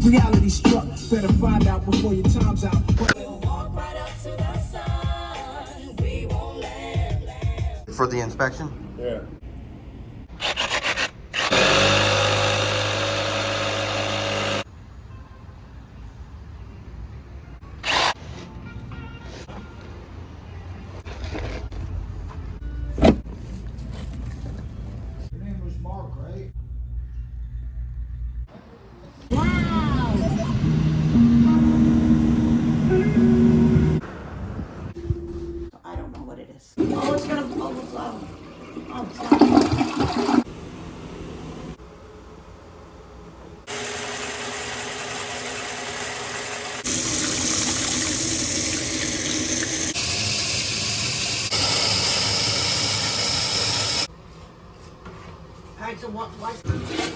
Reality struck, better find out before your time's out. We'll walk right up to the sun. We won't land. For the inspection? Yeah. Your name was Mark, right? I don't know what it is. Oh, it's gonna overflow. Oh, sorry. All right, so what's